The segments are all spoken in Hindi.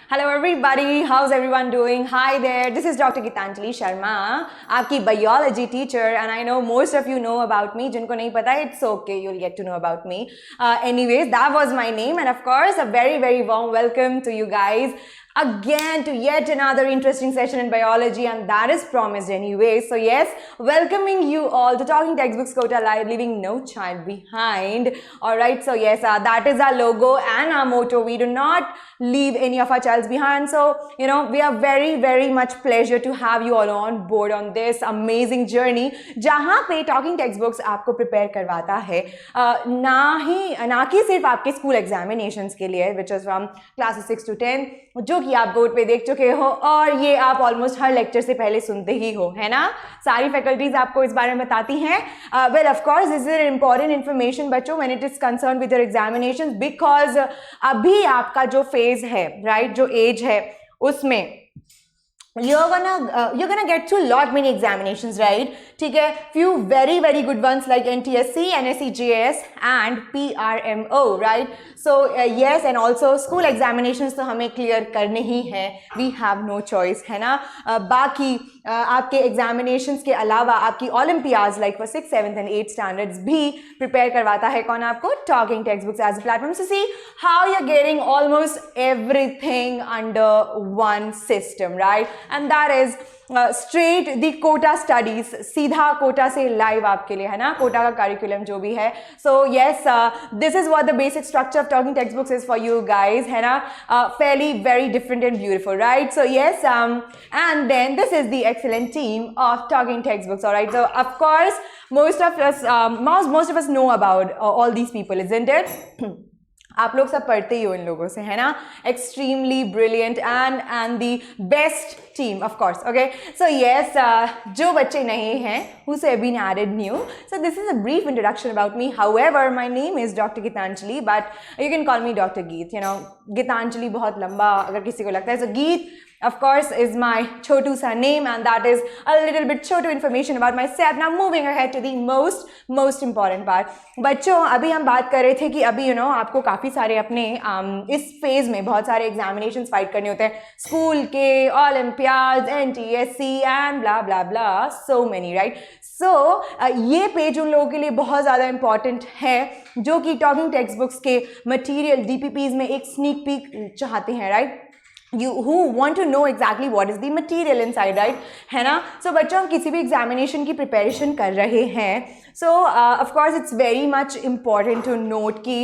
Hello everybody, how's everyone doing? Hi there, this is Dr. Gitanjali Sharma, आपकी biology teacher, and I know most of you know about me. जिनको नहीं पता, it's okay, you'll get to know about me. Anyways, that was my name, and of course, a very warm welcome to you guys again to yet another interesting session in biology, and that is promised anyway. So yes, welcoming you all to Talking Textbooks Kota Live, leaving no child behind. All right, so yes, that is our logo and our motto. We do not leave any of our childs behind. So you know, we are very much pleasure to have you all on board on this amazing journey, जहाँ पे Talking Textbooks आपको prepare करवाता है ना कि सिर्फ आपके स्कूल एग्जामिनेशंस के लिए, which is from classes 6 to 10, जो कि आप बोर्ड पे देख चुके हो और ये आप ऑलमोस्ट हर लेक्चर से पहले सुनते ही हो, है ना. सारी फैकल्टीज आपको इस बारे में बताती हैं. Well of course this is important information बच्चों when it is concern with your examinations, because अभी आपका जो फेज है, राइट, जो एज है, उसमें you're gonna get through lot many examinations, right? ठीक है, few very good ones like NTSC, NSE-JS and PRMO, right? So yes, and also school examinations तो हमें clear करने ही हैं, we have no choice, है ना. बाकी आपके examinations के अलावा आपकी Olympiads like for 6th, 7th and 8th standards भी prepare करवाता है कौन आपको? Talking Textbooks as a platform. So see how you're getting almost everything under one system, right? And that is straight the Kota studies, सीधा कोटा से live आपके लिए, है ना, कोटा का curriculum जो भी है. So yes, this is what the basic structure of Talking Textbooks is for you guys, है ना. Fairly very different and beautiful, right? So yes, and then this is the excellent team of Talking Textbooks. All right, so of course most of us know about all these people, isn't it? आप लोग सब पढ़ते ही हो इन लोगों से, है ना. Extremely brilliant and the best team of course. Okay, so yes, जो बच्चे नहीं हैं who have been added new, so this is a brief introduction about me. However, my name is Dr. Gitanjali, but you can call me Dr. Geet. You know, Gitanjali बहुत लंबा अगर किसी को लगता है. So Geet of course is my chotu sa name, and that is a little bit chotu information about myself. Now moving ahead to the most important part. बच्चों, अभी हम बात कर रहे थे कि अभी you know आपको काफ़ी सारे अपने इस फेज में बहुत सारे एग्जामिनेशंस फाइट करने होते हैं, स्कूल के, olympiads, NTSC and blah blah blah, so many, right. So ये पेज उन लोगों के लिए बहुत ज़्यादा इंपॉर्टेंट है जो कि टॉकिंग टेक्स्ट बुक्स के मटीरियल DPPs में एक स्नीक पीक चाहते हैं, right. You who want to know exactly what is the material inside, right? है ना. So बच्चों, हम किसी भी एग्जामिनेशन की प्रिपरेशन कर रहे हैं, so of course it's very much important to note कि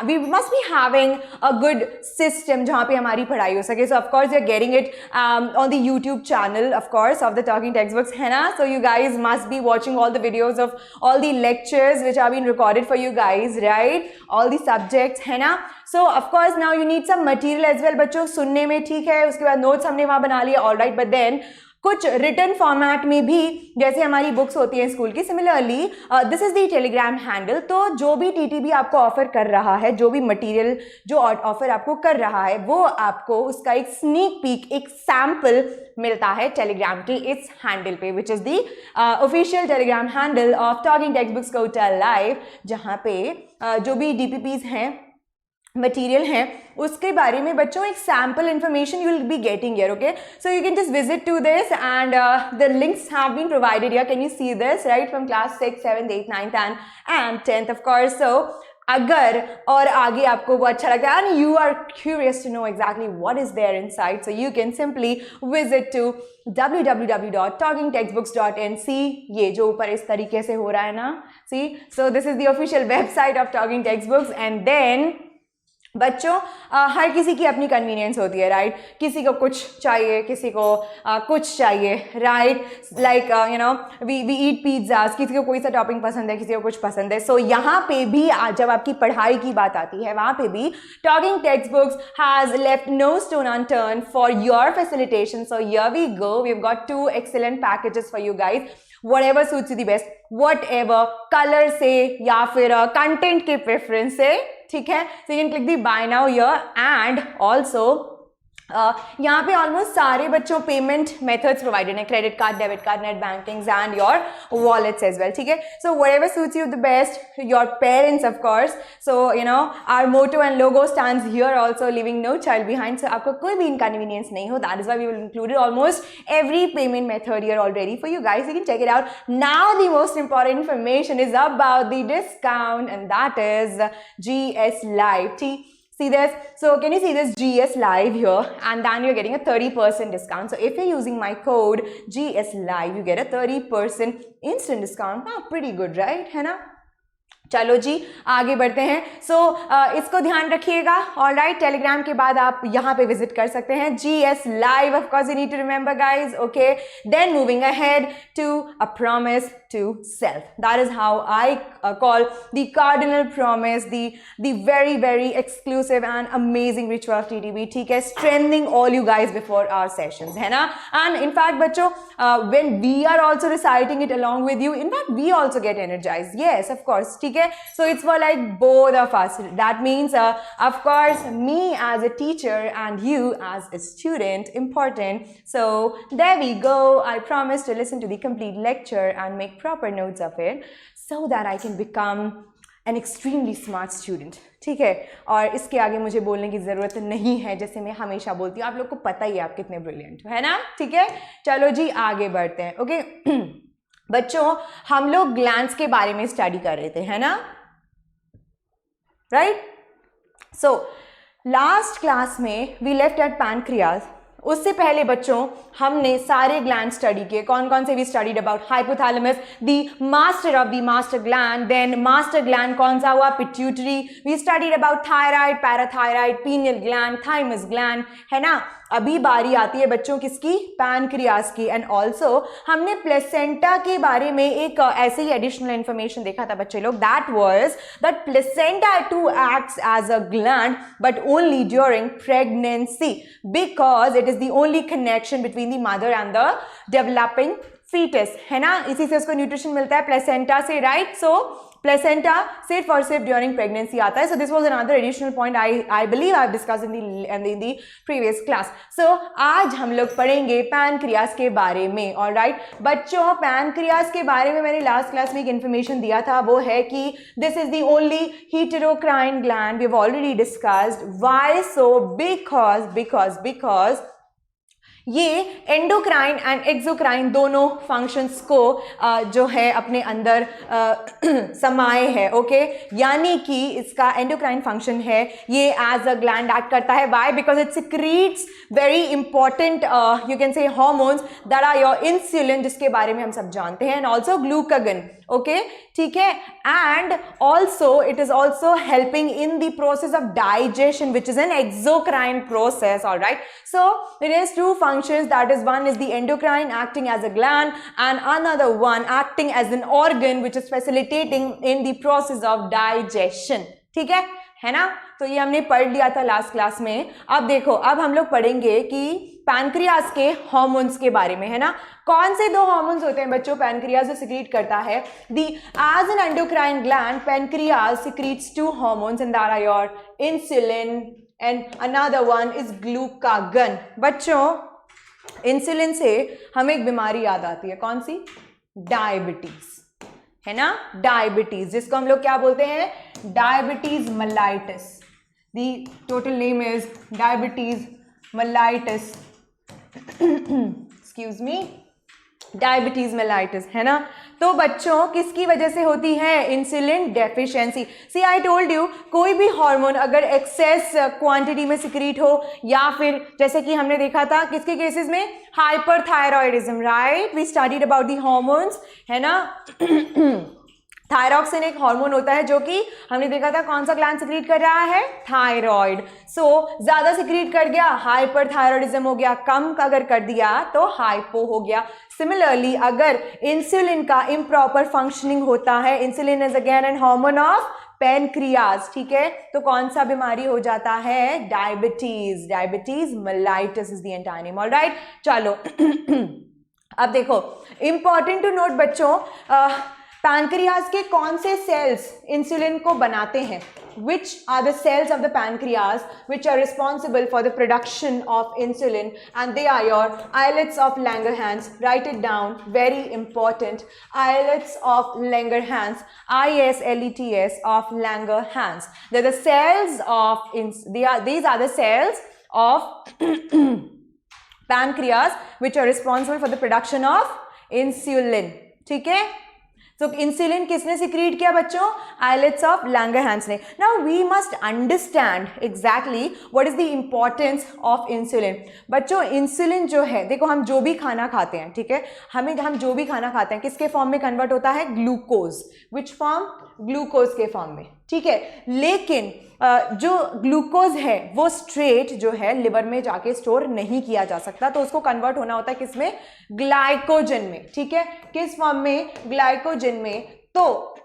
we must be having a good system जहाँ पे हमारी पढ़ाई हो सके. So of course you're getting it on the YouTube channel, of course, of the Talking Textbooks, है ना. So you guys must be watching all the videos of all the lectures which have been recorded for you guys, right? All the subjects, है ना. So of course now you need some material as well बच्चों. सुनने में ठीक है, उसके बाद नोट्स हमने वहाँ बना लिया, ऑल राइट, बट देन कुछ रिटन फॉर्मेट में भी जैसे हमारी बुक्स होती हैं स्कूल की, similarly this is the Telegram handle. तो जो भी TTB आपको ऑफर कर रहा है, जो भी मटेरियल जो ऑफर आपको कर रहा है, वो आपको उसका एक स्नीक पीक, एक सैम्पल मिलता है टेलीग्राम के इस हैंडल पे, which is the official Telegram handle of talking textbooks Kota live, जहाँ पे जो भी DPPs हैं, मटीरियल है, उसके बारे में बच्चों एक sample information you will be getting here. Okay, so you can just visit to this and the links have been provided here. Can you see this, right, from class 6, 7, 8, 9 and 10th of course. So अगर और आगे आपको वो अच्छा लगता है and you are curious to know exactly what is there inside, so you can simply visit to www.talkingtextbooks.nc. ये जो ऊपर इस तरीके से हो रहा है ना, see, so this is the official website of talking text books. And then बच्चों, हर किसी की अपनी कन्वीनियंस होती है, राइट. किसी को कुछ चाहिए, किसी को कुछ चाहिए, right. Like you know we eat pizzas, किसी को कोई सा टॉपिंग पसंद है, किसी को कुछ पसंद है. सो यहाँ पे भी जब आपकी पढ़ाई की बात आती है, वहाँ पे भी talking text books has left no stone unturn for your facilitation. So here we go, we have got 2 excellent packages for you guys. whatever suits you the best, whatever color से या फिर कंटेंट के प्रेफरेंस से, ठीक है. So you can click the buy now here, and also यहाँ पे ऑलमोस्ट सारे बच्चों पेमेंट मेथड्स प्रोवाइडेड हैं, credit card, debit card, net banking and your wallets as well, ठीक है. So whatever suits you the best, your parents of course. So you know our motto and logo stands here also, living no child behind. So आपको कोई भी इनकन्वीनियंस नहीं हो, that is why we will included almost every payment method here already for you guys. You can check it out. Now the most important information is about the discount and that is GS Live. See this? So can you see this GS Live here? And then you're getting a 30% discount. So if you're using my code GS Live, you get a 30% instant discount. Now pretty good, right? है ना? चलो जी आगे बढ़ते हैं. सो इसको ध्यान रखिएगा. ऑलराइट, टेलीग्राम के बाद आप यहाँ पे विजिट कर सकते हैं. GS Live, of course you need to remember guys. Okay, then moving ahead to a promise to self. That is how I call the cardinal promise, the very very exclusive and amazing ritual of TTB. ठीक है, strengthening all you guys before our sessions, है ना. And in fact बच्चों, when we are also reciting it along with you, in fact we also get energized. Yes, of course. ठीक है, so it's for like both of us. That means of course me as a teacher and you as a student important. So there we go. I promise to listen to the complete lecture and make proper notes of it so that I can become an extremely smart student. ठीक है, और इसके आगे मुझे बोलने की ज़रूरत नहीं है, जैसे मैं हमेशा बोलती हूँ. आप लोग को पता ही है आप कितने ब्रिलियंट हो, है ना. ठीक है, चलो जी आगे बढ़ते हैं. ओके बच्चों, हम लोग ग्लैंड्स के बारे में स्टडी कर रहे थे, है ना. राइट. सो लास्ट क्लास में वी लेफ्ट एट पैनक्रियाज. उससे पहले बच्चों हमने सारे ग्लैंड स्टडी किए. कौन कौन से? We studied about hypothalamus, the master of the master gland. Then master gland कौन सा हुआ? Pituitary. We studied about thyroid, parathyroid, pineal gland, thymus gland, है ना. अभी बारी आती है बच्चों किसकी? पैनक्रियाज की. एंड ऑल्सो हमने प्लेसेंटा के बारे में एक ऐसे ही एडिशनल इंफॉर्मेशन देखा था बच्चे लोग. That was that placenta too acts as a gland but only during pregnancy because it is the only connection between the mother and the developing foetus, है ना. इसी से उसको न्यूट्रिशन मिलता है प्लेसेंटा से, राइट. सो प्लेसेंटा सिर्फ और सिर्फ ड्यूरिंग प्रेगनेंसी आता है. So this was another additional point I believe I have discussed in the previous class. So आज हम लोग पढ़ेंगे पैनक्रियाज के बारे में. ऑलराइट बच्चों, पैनक्रियाज के बारे में मैंने लास्ट क्लास में एक इन्फॉर्मेशन दिया था. वो है कि this is the only heterocrine gland. We have already discussed. Why so? Because ये एंडोक्राइन एंड एक्सोक्राइन दोनों फंक्शंस को जो है अपने अंदर समाये है. ओके, यानी कि इसका एंडोक्राइन फंक्शन है, ये एज अ ग्लैंड एक्ट करता है. Why? Because it secretes very important you can say hormones that are your insulin, जिसके बारे में हम सब जानते हैं, एंड ऑल्सो ग्लूकागन. ओके, ठीक है. And also it is also helping in the process of digestion which is an exocrine process. Alright, so it is two functions, that is one is the endocrine acting as a gland and another one acting as an organ which is facilitating in the process of digestion. ठीक है ना. तो ये हमने पढ़ लिया था लास्ट क्लास में. अब देखो, अब हम लोग पढ़ेंगे कि पैनक्रियाज के हार्मोन्स के बारे में, है ना. कौन से दो हार्मोन्स होते हैं बच्चों पैनक्रियाज जो सिक्रीट करता है? As an endocrine gland pancreas secretes two hormones and that are your insulin and another one is glucagon. बच्चों, इंसुलिन से हमें एक बीमारी याद आती है. कौन सी? डायबिटीज, है ना. डायबिटीज, जिसको हम लोग क्या बोलते हैं? Diabetes mellitus. The total name is diabetes mellitus. Excuse me, diabetes mellitus, है ना. तो बच्चों किसकी वजह से होती है? Insulin deficiency. See I told you, कोई भी हार्मोन अगर एक्सेस क्वांटिटी में सिक्रीट हो, या फिर जैसे कि हमने देखा था किसके केसेस में? Hyperthyroidism, right. We studied about the hormones, है ना. थायरॉक्सिन एक हार्मोन होता है जो कि हमने देखा था कौन सा ग्लैंड सिक्रीट कर रहा है? थायराइड. सो ज्यादा सिक्रीट कर गया, हाइपरथायरॉयडिज्म हो गया. कम अगर कर दिया तो हाइपो हो गया. सिमिलरली अगर इंसुलिन का इम्प्रॉपर फंक्शनिंग होता है, insulin is again an hormone of pancreas, ठीक है, तो कौन सा बीमारी हो जाता है? Diabetes. Diabetes mellitus is the entire name. Alright, चलो अब देखो, इंपॉर्टेंट टू नोट बच्चों, पैनक्रियाज के कौन से सेल्स इंसुलिन को बनाते हैं? Which are the cells of the pancreas which are responsible for the production of insulin? And they are your islets of Langerhans. Write it down, very important. Islets of Langerhans, ISLETS of Langerhans. They're the cells of these are the cells of pancreas which are responsible for the production of insulin. ठीक है? So insulin किसने secrete किया बच्चों? Islets of Langerhans ने. Now we must understand exactly what is the importance of insulin. बच्चों इंसुलिन जो है, देखो हम जो भी खाना खाते हैं, ठीक है, हम जो भी खाना खाते हैं किसके फॉर्म में कन्वर्ट होता है? ग्लूकोज. Which form? ग्लूकोज के फॉर्म में, ठीक है. लेकिन जो ग्लूकोज है वो स्ट्रेट जो है लिवर में जाके स्टोर नहीं किया जा सकता, तो उसको कन्वर्ट होना होता है किसमें? ग्लाइकोजन में. ठीक है, किस फॉर्म में? ग्लाइकोजन में. तो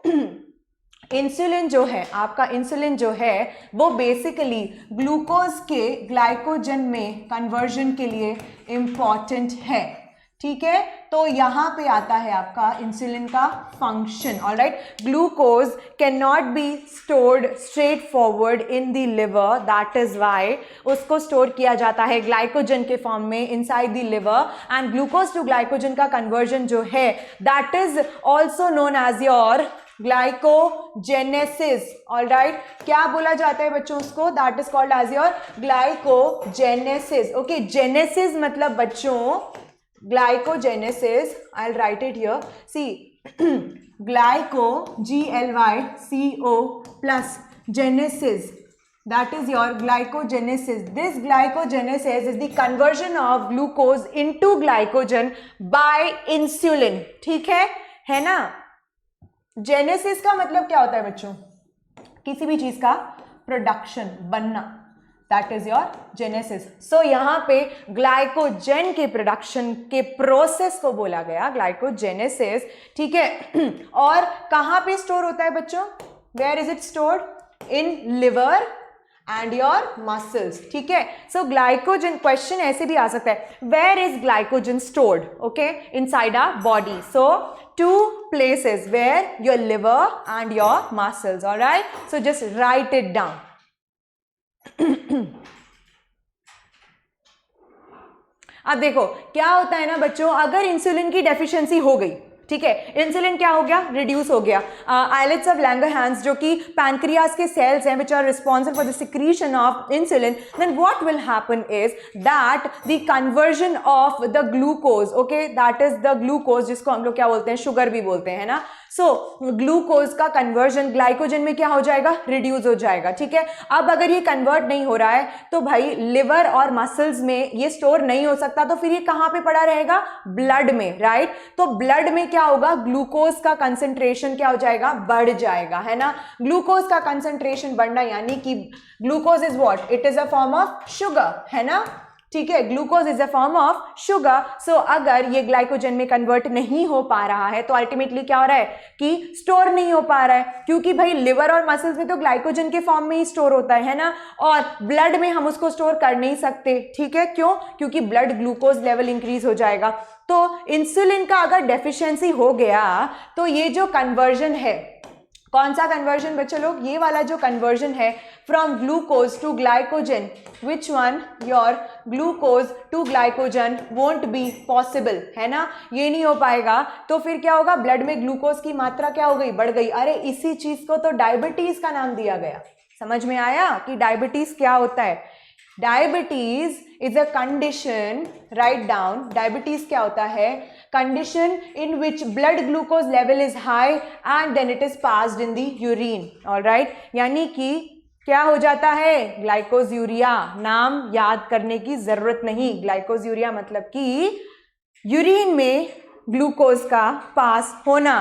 इंसुलिन जो है, आपका इंसुलिन जो है वो बेसिकली ग्लूकोज के ग्लाइकोजन में कन्वर्जन के लिए इंपॉर्टेंट है. ठीक है, तो यहां पे आता है आपका इंसुलिन का function. Alright, glucose can not be stored straight forward in the liver, that is why उसको स्टोर किया जाता है ग्लाइकोजन के फॉर्म में inside the liver. And glucose to glycogen का कन्वर्जन जो है that is also known as your glycogenesis. Alright, क्या बोला जाता है बच्चों उसको? That is called as your glycogenesis. Okay, genesis मतलब बच्चों glycogenesis, I'll write it here. See, glyco, GLYCO plus genesis, that is your glycogenesis. This glycogenesis is the conversion of glucose into glycogen by insulin. ठीक है ना? जेनेसिस का मतलब क्या होता है बच्चों? किसी भी चीज का प्रोडक्शन, बनना, दैट इज योर जेनेसिस. सो यहाँ पे ग्लाइकोजन के प्रोडक्शन के प्रोसेस को बोला गया ग्लाइकोजेनेसिस. ठीक है, और कहाँ पे स्टोर होता है बच्चों? Where is it stored? In liver and your muscles. ठीक है, सो ग्लाइकोजन, क्वेश्चन ऐसे भी आ सकता है, where is glycogen stored? Okay, inside our body. So two places where your liver and your muscles. All right, so just write it down. अब देखो क्या होता है ना बच्चों, अगर इंसुलिन की डेफिशिएंसी हो गई, ठीक है, इंसुलिन क्या हो गया? रिड्यूस हो गया. आइलेट्स ऑफ लैंगरहैंस जो कि पैनक्रियास के सेल्स हैं which are responsible for the secretion of insulin, then what will happen is that the conversion of the glucose, okay, that is the glucose जिसको हम लोग क्या बोलते हैं? शुगर भी बोलते हैं ना. सो ग्लूकोज का कन्वर्जन ग्लाइकोजन में क्या हो जाएगा? रिड्यूस हो जाएगा. ठीक है, अब अगर ये कन्वर्ट नहीं हो रहा है तो भाई लिवर और मसल्स में ये स्टोर नहीं हो सकता, तो फिर ये कहां पे पड़ा रहेगा? ब्लड में. राइट, तो ब्लड में क्या होगा? ग्लूकोज का कंसंट्रेशन क्या हो जाएगा? बढ़ जाएगा, है ना. ग्लूकोज का कंसंट्रेशन बढ़ना यानी कि glucose is what? It is a form of sugar, है ना. ठीक है, glucose is a form of sugar. So अगर ये ग्लाइकोजन में कन्वर्ट नहीं हो पा रहा है तो अल्टीमेटली क्या हो रहा है कि स्टोर नहीं हो पा रहा है, क्योंकि भाई लिवर और मसल्स में तो ग्लाइकोजन के फॉर्म में ही स्टोर होता है ना, और ब्लड में हम उसको स्टोर कर नहीं सकते. ठीक है, क्यों? क्योंकि ब्लड ग्लूकोज लेवल इंक्रीज हो जाएगा. तो इंसुलिन का अगर डेफिशिएंसी हो गया तो ये जो कन्वर्जन है, कौन सा कन्वर्जन बच्चों लोग? ये वाला जो कन्वर्जन है from glucose to glycogen, which one? Your glucose to glycogen won't be possible, है ना, ये नहीं हो पाएगा. तो फिर क्या होगा? ब्लड में ग्लूकोज की मात्रा क्या हो गई? बढ़ गई. अरे इसी चीज को तो डायबिटीज का नाम दिया गया. समझ में आया कि डायबिटीज क्या होता है? Diabetes is a condition, write down, diabetes क्या होता है? Condition in which blood glucose level is high and then it is passed in the urine. Alright, यानी कि क्या हो जाता है? Glycosuria. नाम याद करने की जरूरत नहीं. ग्लाइकोज यूरिया मतलब कि यूरिन में ग्लूकोज का पास होना.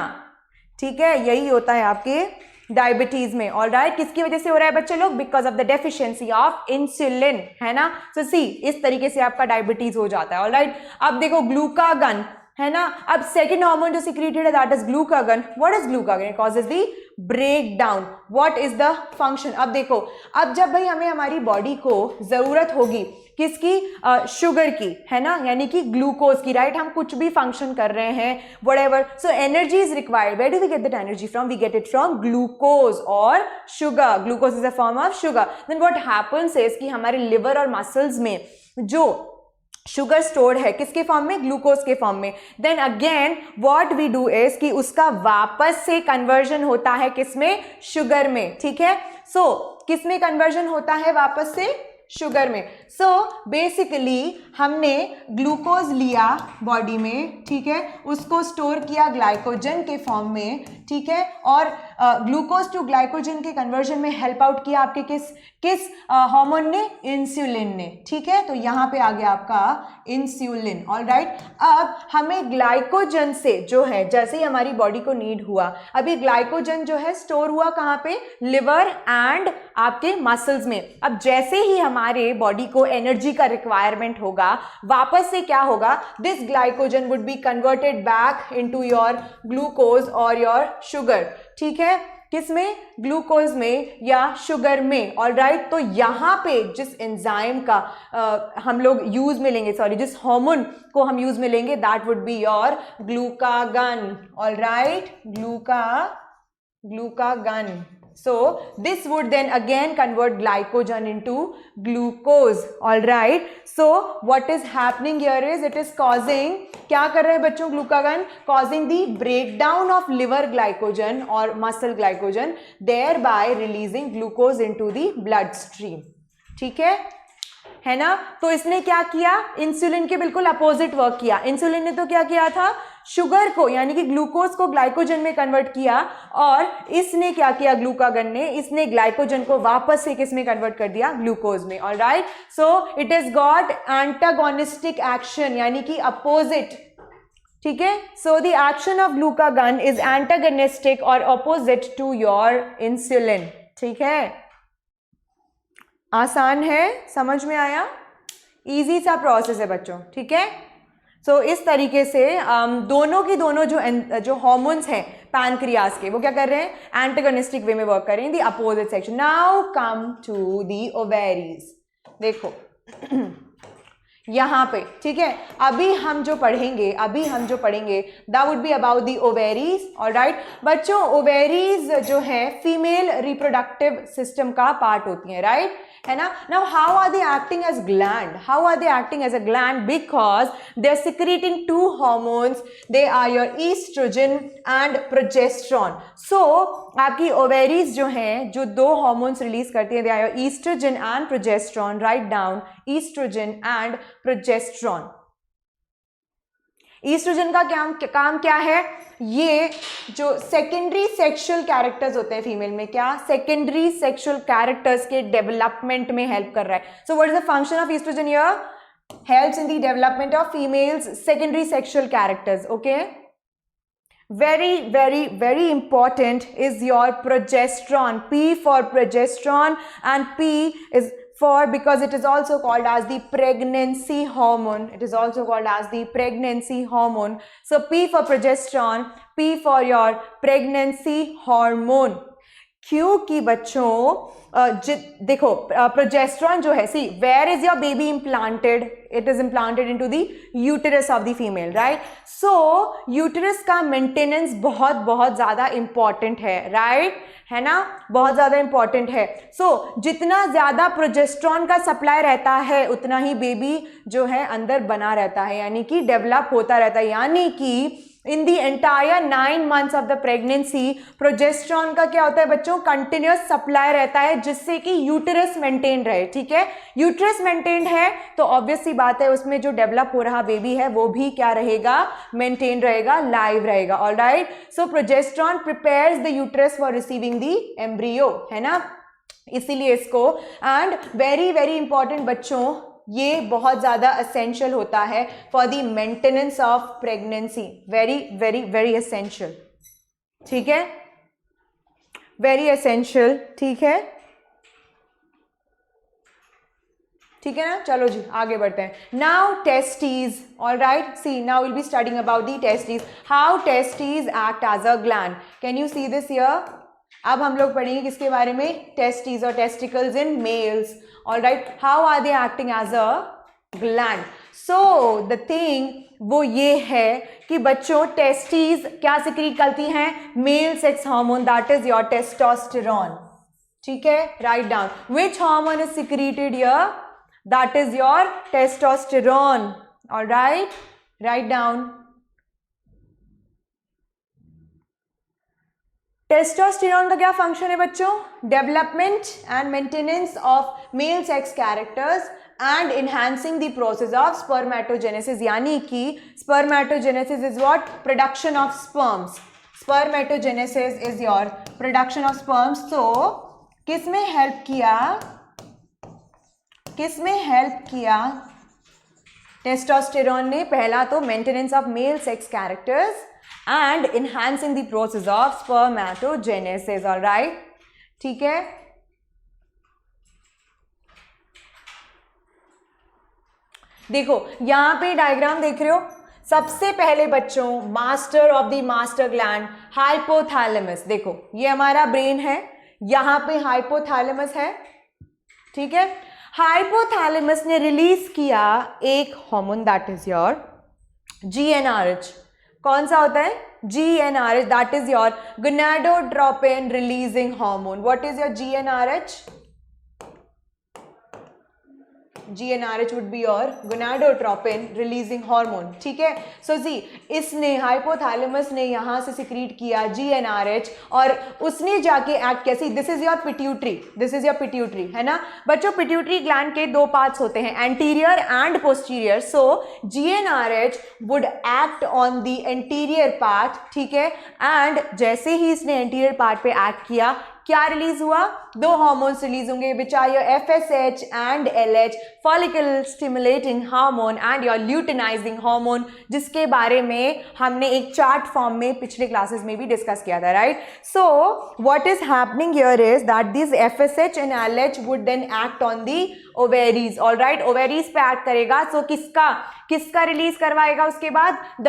ठीक है, यही होता है आपके डायबिटीज में. ऑलराइट, किसकी वजह से हो रहा है बच्चे लोग? Because of the deficiency of insulin, है ना. सो सी, इस तरीके से आपका डायबिटीज हो जाता है. ऑलराइट, अब देखो ग्लूकागन, है ना. अब सेकेंड हार्मोन जो सिक्रीटेड है that is glucagon. What is glucagon? It causes the break down. What is the function? अब देखो, अब जब भाई हमें हमारी बॉडी को जरूरत होगी किसकी? शुगर की, है ना, यानी कि ग्लूकोज की, राइट? हम कुछ भी फंक्शन कर रहे हैं, whatever, so energy is required. Where do we get that energy from? We get it from glucose और sugar. Glucose is a form of sugar. Then what happens is कि हमारे लिवर और मसल्स में जो शुगर स्टोर्ड है किसके फॉर्म में? ग्लूकोज के फॉर्म में. Then again what we do is कि उसका वापस से कन्वर्जन होता है किसमें? शुगर में. ठीक है, सो किस में कन्वर्जन होता है वापस से? शुगर में. सो बेसिकली हमने ग्लूकोज लिया बॉडी में, ठीक है, उसको स्टोर किया ग्लाइकोजन के फॉर्म में, ठीक है, और ग्लूकोज टू ग्लाइकोजन के कन्वर्जन में हेल्प आउट किया आपके किस हार्मोन ने? इंसुलिन ने. ठीक है, तो यहां पे आ गया आपका इंसुलिन. ऑलराइट, अब हमें ग्लाइकोजन से जो है, जैसे ही हमारी बॉडी को नीड हुआ, अभी ग्लाइकोजन जो है स्टोर हुआ कहां पे? लिवर एंड आपके मसल्स में. अब जैसे ही हमारे बॉडी को एनर्जी का रिक्वायरमेंट होगा, वापस से क्या होगा? This glycogen would be converted back into your glucose और योर शुगर. ठीक है, किस में? ग्लूकोज में या शुगर में. ऑलराइट, तो यहां पे जिस एंजाइम का हम लोग यूज में लेंगे, सॉरी, जिस हार्मोन को हम यूज में लेंगे, that would be your glucagon. Alright, glucagon. So this would then again convert glycogen into glucose. All right, so what is happening here is it is causing, क्या कर रहे हैं बच्चों? Glucagon causing the breakdown of liver glycogen और muscle glycogen, thereby releasing glucose into the bloodstream. ठीक है ना? तो इसने क्या किया? इंसुलिन के बिल्कुल अपोजिट वर्क किया. इंसुलिन ने तो क्या किया था? शुगर को यानी कि ग्लूकोज को ग्लाइकोजन में कन्वर्ट किया, और इसने क्या किया? ग्लूकागन ने, इसने ग्लाइकोजन को वापस से किस में कन्वर्ट कर दिया? ग्लूकोज में. Alright, so it is got antagonistic action, यानी कि अपोजिट. ठीक है, so the action of glucagon is antagonistic और अपोजिट टू योर इंसुलिन. ठीक है, आसान है, समझ में आया? इजी सा प्रोसेस है बच्चों. ठीक है, सो इस तरीके से दोनों की दोनों जो हार्मोन्स हैं पैनक्रियास के, वो क्या कर रहे हैं? एंटागोनिस्टिक वे में वर्क कर रहे हैं, the opposite section. Now come to the ovaries. देखो यहाँ पे, ठीक है, अभी हम जो पढ़ेंगे that would be about the ovaries. Alright बच्चों, ओवेरीज जो है फीमेल रिप्रोडक्टिव सिस्टम का पार्ट होती है, राइट? है ना? Now how are they acting as gland? How are they acting as a gland? Because they are secreting two hormones. They are your estrogen and progesterone. So आपकी ओवेरीज जो हैं, जो दो हार्मोन्स रिलीज करती हैं, they are your estrogen and progesterone. Write down estrogen and progesterone. Estrogen का काम क्या है? ये जो सेकेंडरी सेक्सुअल कैरेक्टर्स होते हैं फीमेल में, क्या? सेकेंडरी सेक्सुअल कैरेक्टर्स के डेवलपमेंट में हेल्प कर रहा है. So what is the function of estrogen here? Helps in the development of females secondary sexual characters. Okay, very very very important is your progesterone. P for progesterone, and P is for, because it is also called as the pregnancy hormone. It is also called as the pregnancy hormone. So P for progesterone, P for your pregnancy hormone. क्योंकि बच्चों देखो प्रोजेस्ट्रॉन जो है, see where is your baby implanted? It is implanted into the uterus of the female, right? So uterus का मेंटेनेंस बहुत बहुत ज्यादा इंपॉर्टेंट है, राइट? है ना? बहुत ज्यादा इंपॉर्टेंट है. सो जितना ज्यादा प्रोजेस्ट्रॉन का सप्लाई रहता है, उतना ही बेबी जो है अंदर बना रहता है, यानी कि डेवलप होता रहता है. यानी कि in the entire 9 months of the pregnancy progesterone का क्या होता है बच्चों? कंटिन्यूस सप्लाई रहता है, जिससे कि यूटेरस मेंटेन रहे. ठीक है, यूटेरस मेंटेन है तो ऑब्वियस सी बात है उसमें जो डेवलप हो रहा बेबी है वो भी क्या रहेगा? मेंटेन रहेगा, लाइव रहेगा. Alright, so progesterone prepares the uterus for receiving the embryo, है ना? इसीलिए इसको, एंड वेरी वेरी इंपॉर्टेंट बच्चों, ये बहुत ज़्यादा असेंशियल होता है for the maintenance of pregnancy. Very very very essential. ठीक है, वेरी असेंशियल. ठीक है, ठीक है ना? चलो जी आगे बढ़ते हैं. Now testes. Alright, see now will be studying about the testes. How testes act as a gland. Can you see this here? अब हम लोग पढ़ेंगे किसके बारे में, टेस्टिस और testicles in males. Alright, how are they acting as a gland. So the thing वो ये है कि बच्चों टेस्टिस क्या सिक्रीट करती हैं, male sex hormone, that is your testosterone. ठीक है, write down which hormone is secreted here, that is your testosterone. Alright, write down. Testosterone का क्या फंक्शन है बच्चों, development and maintenance of male sex characters and enhancing the process of spermatogenesis. यानी कि spermatogenesis is what, production of sperms. Spermatogenesis is your production of sperms. तो किसमें हेल्प किया, किसमें हेल्प किया टेस्टोस्टेरोन ने, पहला तो maintenance of male sex characters and enhancing the process of spermatogenesis. all right, ठीक है. देखो यहां पे डायग्राम देख रहे हो, सबसे पहले बच्चों master of the master gland hypothalamus. देखो ये हमारा ब्रेन है, यहां पे हाइपोथैलेमस है. ठीक है, हाइपोथैलेमस ने रिलीज किया एक hormone, that is your GnRH. कौन सा होता है, GnRH, that is your gonadotropin releasing hormone. What is your GnRH? GnRH would be your gonadotropin releasing hormone. ठीक है, सो जी इसने हाइपोथैलेमस ने यहाँ से सिक्रीट किया GnRH और उसने जाके एक्ट कैसी, this is your pituitary, this is your pituitary, है ना बच्चों. पिट्यूटरी ग्लैंड के दो पार्ट्स होते हैं, anterior and posterior. So GnRH would act on the anterior part. ठीक है, एंड जैसे ही इसने एंटीरियर पार्ट पे एक्ट किया, क्या रिलीज हुआ, दो हार्मोन्स रिलीज होंगे which are your FSH and LH, follicle stimulating hormone and your luteinising hormone, जिसके बारे में हमने एक चार्ट फॉर्म में पिछले क्लासेस में भी डिस्कस किया था. Right, so what is happening here is that this FSH and LH would then act on the ovaries. All right, ovaries पे एक्ट करेगा. सो किसका किसका रिलीज करवाएगा उसके बाद, the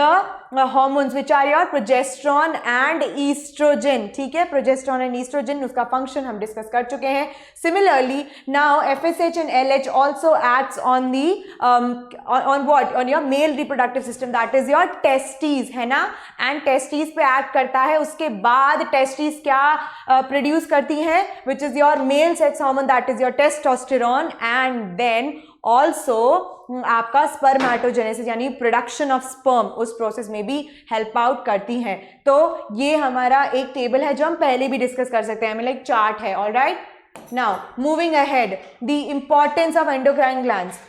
hormones which are your progesterone and estrogen. ठीक है, प्रोजेस्टेरॉन एंड ईस्ट्रोजन, उसका फंक्शन हम डिस्कस कर चुके हैं. Similarly now FSH and LH also acts on the on what, on your male reproductive system, that is your testis, है ना. एंड टेस्टिस पे एक्ट करता है. उसके बाद टेस्टिस क्या प्रोड्यूस करती है, which is your male sex hormone, that is your testosterone. And then also आपका स्पर्मेटोजेनेसिस यानी प्रोडक्शन ऑफ स्पर्म, उस प्रोसेस में भी हेल्प आउट करती हैं. तो ये हमारा एक टेबल है जो हम पहले भी डिस्कस कर सकते हैं, हमें लाइक चार्ट है. All right, now moving ahead, the importance of endocrine glands.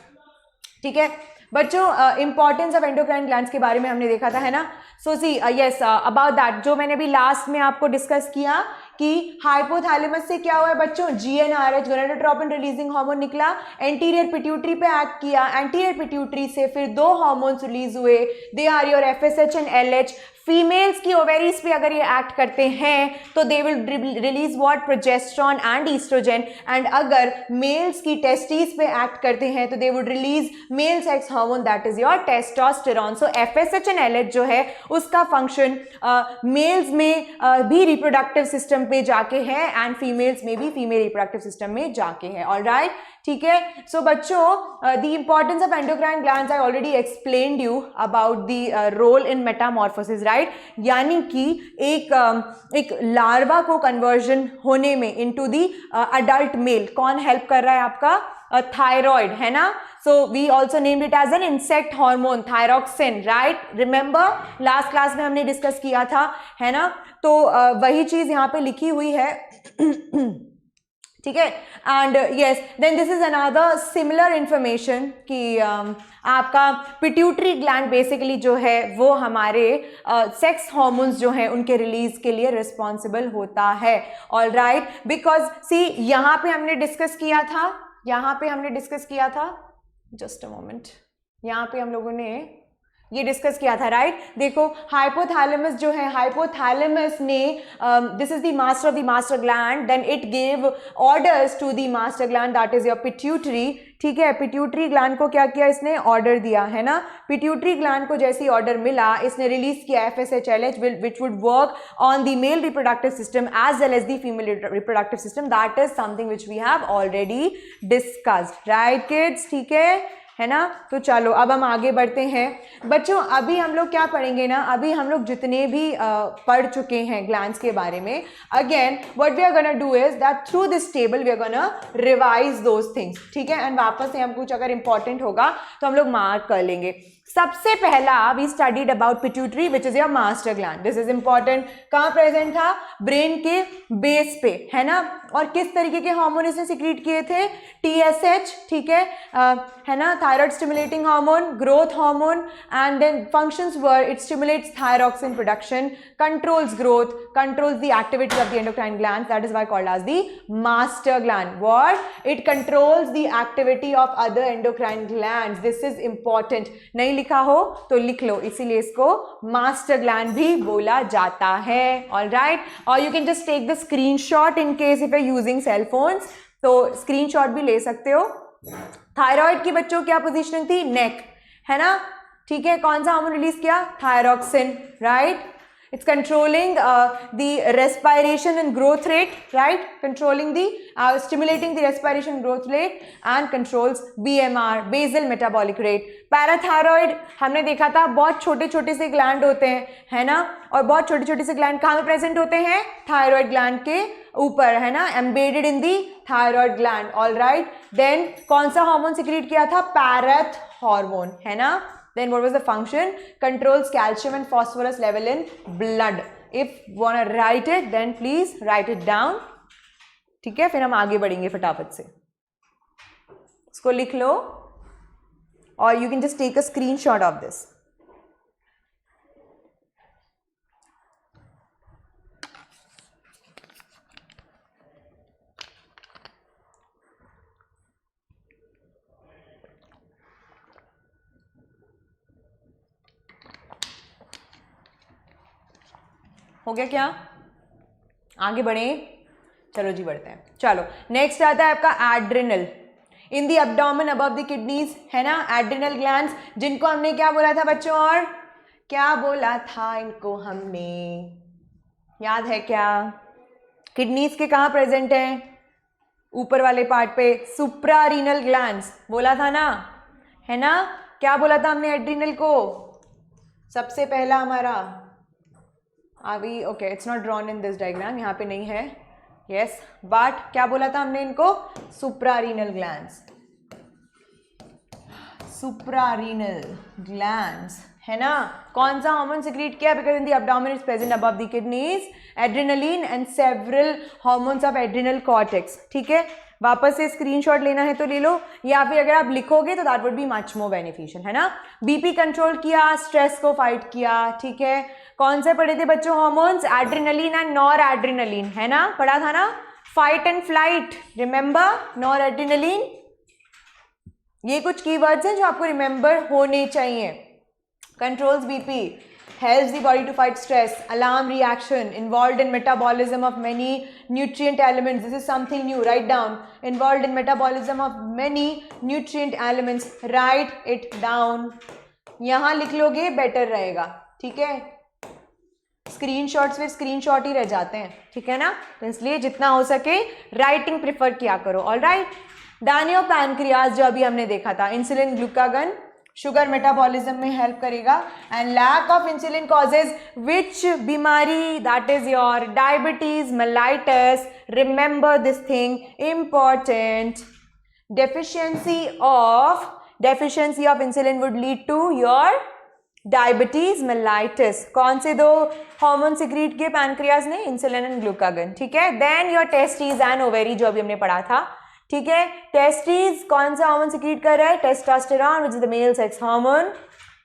ठीक है बच्चों, इंपॉर्टेंस ऑफ एंडोक्राइन ग्लैंड्स के बारे में हमने देखा था, है ना. सो सी यस अबाउट दैट, जो मैंने अभी लास्ट में आपको डिस्कस किया कि हाइपोथैलेमस से क्या हुआ है बच्चों, GnRH गोनाडोट्रोपिन रिलीजिंग हार्मोन निकला, एंटीरियर पिट्यूटरी पे एक्ट किया, एंटीरियर पिट्यूटरी से फिर दो हार्मोन्स रिलीज हुए, they are your FSH and LH. Females की ओवेरीज पे अगर ये एक्ट करते हैं तो they will release what, progesterone and estrogen. And अगर मेल्स की टेस्टिस पे एक्ट करते हैं तो they would release male sex hormone, that is your testosterone. So FSH and LH जो है उसका फंक्शन मेल्स में भी रिप्रोडक्टिव सिस्टम पे जाके है एंड फीमेल्स में भी फीमेल रिप्रोडक्टिव सिस्टम में जाके है. ऑल राइट, ठीक है. सो बच्चों the importance of endocrine glands I already explained you about the role in metamorphosis. Right, यानी कि एक लार्वा को कन्वर्जन होने में इनटू द अडल्ट मेल कौन हेल्प कर रहा है, आपका थायराइड, है ना. So we also named it as an insect hormone, thyroxine. Right, remember last class में हमने डिस्कस किया था, है ना. तो वही चीज यहाँ पे लिखी हुई है. ठीक है, and yes then this is another similar information कि आपका पिट्यूटरी ग्लैंड बेसिकली जो है वो हमारे सेक्स हार्मोन्स जो हैं उनके रिलीज के लिए रिस्पॉन्सिबल होता है. ऑल राइट, बिकॉज सी यहाँ पे हमने डिस्कस किया था, यहाँ पे हमने डिस्कस किया था, जस्ट अ मोमेंट, यहाँ पे हम लोगों ने ये डिस्कस किया था, राइट? देखो हाइपोथैलेमस जो है, हाइपोथैलेमस ने this is the master of the master gland, then it gave orders to the master gland that is your pituitary, ठीक है? पिट्यूटरी ग्लैंड को क्या किया इसने? ऑर्डर दिया, है ना? पिट्यूटरी ग्लैंड को जैसे ही ऑर्डर मिला, इसने रिलीज किया FSHLH which would work on the male reproductive system as well as the female reproductive system, that is something which we have already discussed, right kids? ठीक है ना? तो चलो अब हम आगे बढ़ते हैं बच्चों। अभी हम लोग क्या पढ़ेंगे ना, अभी हम लोग जितने भी पढ़ चुके हैं ग्लैंड्स के बारे में, again what we are gonna do is that through this table we are gonna revise those things, ठीक है? एंड वापस से हम कुछ अगर इंपॉर्टेंट होगा तो हम लोग मार्क कर लेंगे। सबसे पहला we studied about pituitary which is your master gland. This is important. कहाँ प्रेजेंट था? ब्रेन के बेस पे, है ना? और किस तरीके के हार्मोन इसने सिक्रीट किए थे? TSH, ठीक है ना? Thyroid stimulating hormone, growth hormone, and then functions where it stimulates thyroxine production, controls growth, controls the activity of the endocrine gland, that is why called as the master gland. What? It controls the activity of other endocrine glands. This is important. नहीं लिखा हो तो लिख लो, इसीलिए इसको मास्टर ग्लैंड भी बोला जाता है। ऑल राइट, और you can just take the screenshot in case if you using cell phones, तो स्क्रीनशॉट भी ले सकते हो। थायराइड की बच्चों क्या पोजीशनिंग थी? नेक, है ना? ठीक है, कौन सा हार्मोन रिलीज किया? Thyroxine, right? It's controlling the respiration and growth rate, right? Controlling the stimulating the respiration and growth rate and controls BMR, basal metabolic rate. Parathyroid हमने देखा था, बहुत छोटे छोटे से ग्लैंड होते हैं, है ना? और बहुत छोटे छोटे से ग्लैंड कहाँ पे प्रेजेंट होते हैं? थायरॉइड ग्लैंड के ऊपर, है ना? Embedded in the thyroid gland. All right, देन कौन सा हार्मोन सिक्रीट किया था? पैरेथ हार्मोन, है ना? Then what was the function? Controls calcium and phosphorus level in blood. If you want to write it, then please write it down. ठीक है, फिर हम आगे बढ़ेंगे फटाफट से। इसको लिख लो और you can just take a screenshot of this. हो गया क्या? आगे बढ़े? चलो जी बढ़ते हैं। चलो नेक्स्ट आता है आपका adrenal in the abdomen above the kidneys, है ना? एड्रिनल ग्लैंड्स, जिनको हमने क्या बोला था बच्चों? और क्या बोला था इनको हमने? याद है क्या? किडनीज के कहाँ प्रेजेंट हैं? ऊपर वाले पार्ट पे, सुप्रारीनल ग्लैंड्स बोला था ना, है ना? क्या बोला था हमने एड्रिनल को? सबसे पहला हमारा अभी okay, it's not drawn in this diagram, यहाँ पे नहीं है, यस, बट क्या बोला था हमने इनको? सुप्रारीनल ग्लैंड्स, सुप्रारीनल ग्लैंड्स, है ना? कौन सा हार्मोन सिक्रीट किया? Because in the abdomen is present above the kidneys, adrenaline and several hormones of adrenal cortex, ठीक है? वापस से स्क्रीनशॉट लेना है तो ले लो, या फिर अगर आप लिखोगे तो that would be much more beneficial, है ना? बीपी कंट्रोल किया, स्ट्रेस को फाइट किया, ठीक है? कौन से पढ़े थे बच्चों hormones? Adrenaline and nor adrenaline, है ना? पढ़ा था ना? Fight and flight, remember? Nor adrenaline, ये कुछ कीवर्ड्स हैं जो आपको रिमेंबर होने चाहिए। Controls BP, helps the body to fight stress, alarm reaction, involved in metabolism of many nutrient elements. This is something new, write down. Involved in metabolism of many nutrient elements, write it down. यहाँ लिख लोगे बेटर रहेगा, ठीक है? स्क्रीनशॉट्स फिर स्क्रीनशॉट ही रह जाते हैं, ठीक है ना? तो इसलिए जितना हो सके राइटिंग प्रिफर किया करो। ऑल राइट, डानियो पैनक्रियाज जो अभी हमने देखा था, इंसुलिन ग्लूकागन शुगर मेटाबॉलिज्म में हेल्प करेगा, and lack of insulin causes which बीमारी? That is your diabetes mellitus. Remember this thing, important. Deficiency of insulin would lead to your diabetes mellitus. कौन से दो हार्मोन सिक्रीट किए पैनक्रियाज ने? इंसुलिन एंड ग्लूकागन, ठीक है? Then your testes and ovary जो अभी हमने पढ़ा था, ठीक है? टेस्टीज कौन सा हार्मोन सिक्रीट कर रहा है? Testosterone which is the mail sex hormone.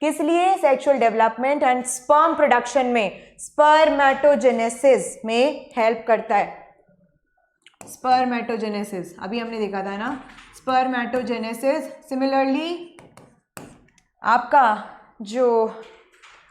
किस लिए? Sexual development and sperm production में, स्पर्मेटोजेनेसिस में हेल्प करता है। स्पर्मेटोजेनेसिस अभी हमने देखा था ना, स्पर्मेटोजेनेसिस। सिमिलरली आपका जो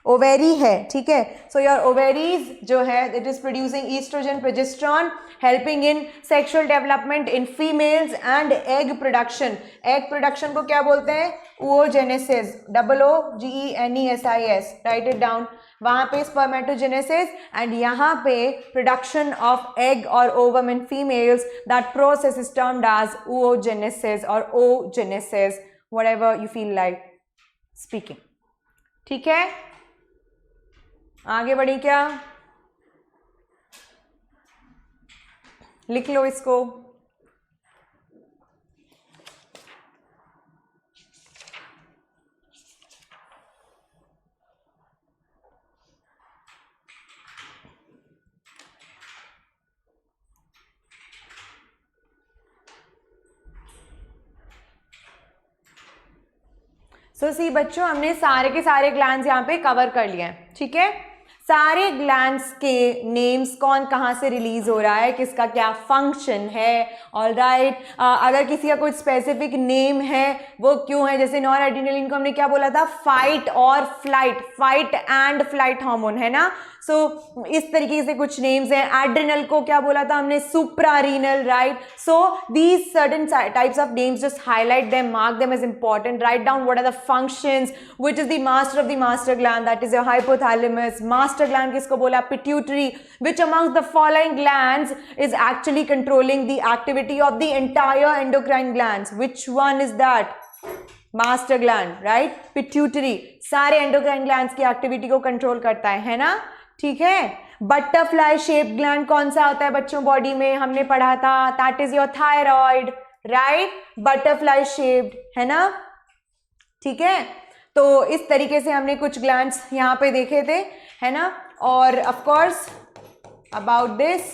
ओवेरी है, ठीक है, सो योर ओवेरीज जो है it is producing estrogen progesterone helping in sexual development in females and egg production. Egg production को क्या बोलते हैं? oogenesis, OOGENESIS, write it down. वहां पे स्पर्मेटोजेनेसिस एंड यहाँ पे प्रोडक्शन ऑफ एग और ovum in females. That process is termed as oogenesis और oogenesis, whatever you feel like speaking. ठीक है, आगे बढ़ी क्या? लिख लो इसको. सो सी बच्चों, हमने सारे के सारे ग्लैंड्स यहाँ पे कवर कर लिए हैं. ठीक है, सारे ग्लैंड्स के नेम्स, कौन कहाँ से रिलीज हो रहा है, किसका क्या फंक्शन है. ऑल राइट, अगर किसी का कोई स्पेसिफिक नेम है वो क्यों है, जैसे नॉर एड्रिनलिन को हमने क्या बोला था? फाइट और flight, fight and flight hormone है ना. सो इस तरीके से कुछ नेम्स हैं. एड्रिनल को क्या बोला था हमने? Suprarenal, right. So these certain types of names, just highlight them, mark them as important, write down what are the functions, which is the master of the master gland, that is your hypothalamus. Master gland किसको बोला? Pituitary. which amongst the following glands is actually controlling the activity of the entire endocrine glands? which one is that? Master gland, right. Pituitary सारे एंडोक्राइन ग्लैंड्स की एक्टिविटी को कंट्रोल करता है ना. ठीक है. बटरफ्लाई शेप ग्लैंड कौन सा होता है बच्चों बॉडी में? हमने पढ़ा था, that is your thyroid, right. Butterfly shaped है ना. ठीक है, तो इस तरीके से हमने कुछ ग्लैंड्स यहाँ पे देखे थे, है ना. और of course about this,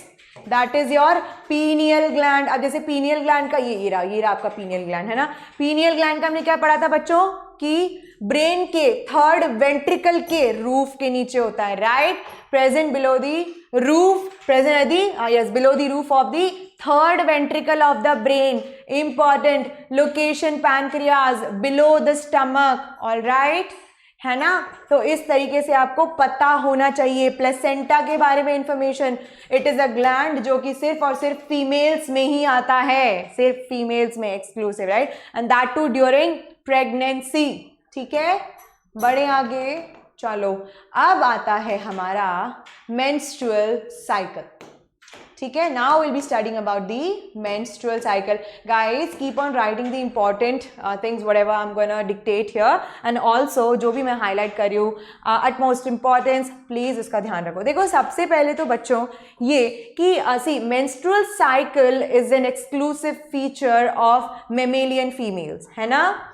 that is your pineal gland. अब जैसे पीनियल ग्लैंड का ये रहा आपका पीनियल ग्लैंड, है ना. पीनियल ग्लैंड का हमने क्या पढ़ा था बच्चों? कि ब्रेन के थर्ड वेंट्रिकल के रूफ के नीचे होता है, right. Present below the roof, present at the, yes, below the roof of the third ventricle of the brain. Important location, pancreas below the stomach. All right, है ना. तो इस तरीके से आपको पता होना चाहिए. प्लेसेंटा के बारे में information, it is a gland जो कि सिर्फ और सिर्फ फीमेल्स में ही आता है, सिर्फ फीमेल्स में, exclusive, right. And that too during pregnancy. ठीक है, बड़े आगे. चलो, अब आता है हमारा मेंस्ट्रुअल साइकिल. ठीक है, now will be studying about the menstrual cycle. Guys keep on writing the important things whatever I am gonna dictate here, and also जो भी मैं हाईलाइट कर रही हूँ अटमोस्ट इंपॉर्टेंस, प्लीज उसका ध्यान रखो. देखो, सबसे पहले तो बच्चों ये कि see menstrual cycle is an exclusive feature of mammalian females, है ना.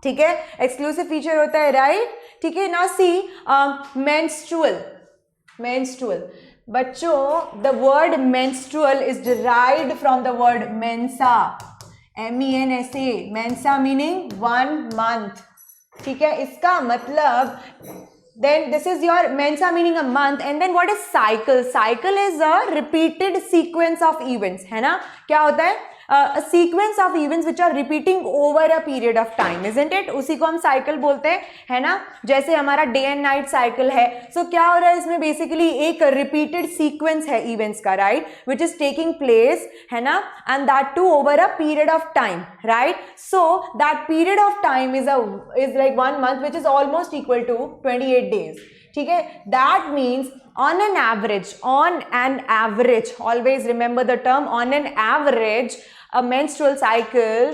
ठीक है, एक्सक्लूसिव फीचर होता है, राइट. ठीक है ना. सी मेंस्ट्रुअल बच्चों, the word menstrual is derived from the word Mensa, MENSA, Mensa meaning 1 month. ठीक है, इसका मतलब then this is your mensa meaning a month, and then what is cycle? Cycle is a repeated sequence of events, है ना. क्या होता है? A sequence of events which are repeating over a period of time, isn't it? उसी को हम साइकिल बोलते हैं, है ना. जैसे हमारा डे एंड नाइट साइकिल है. सो क्या हो रहा है इसमें? बेसिकली एक रिपीटेड सीक्वेंस है इवेंट्स का, right, which is taking place, है ना. And that too over a period of time, right. So that period of time is like 1 month, which is almost equal to 28 days. ठीक है, that means on an average, always remember the term on an average, a menstrual cycle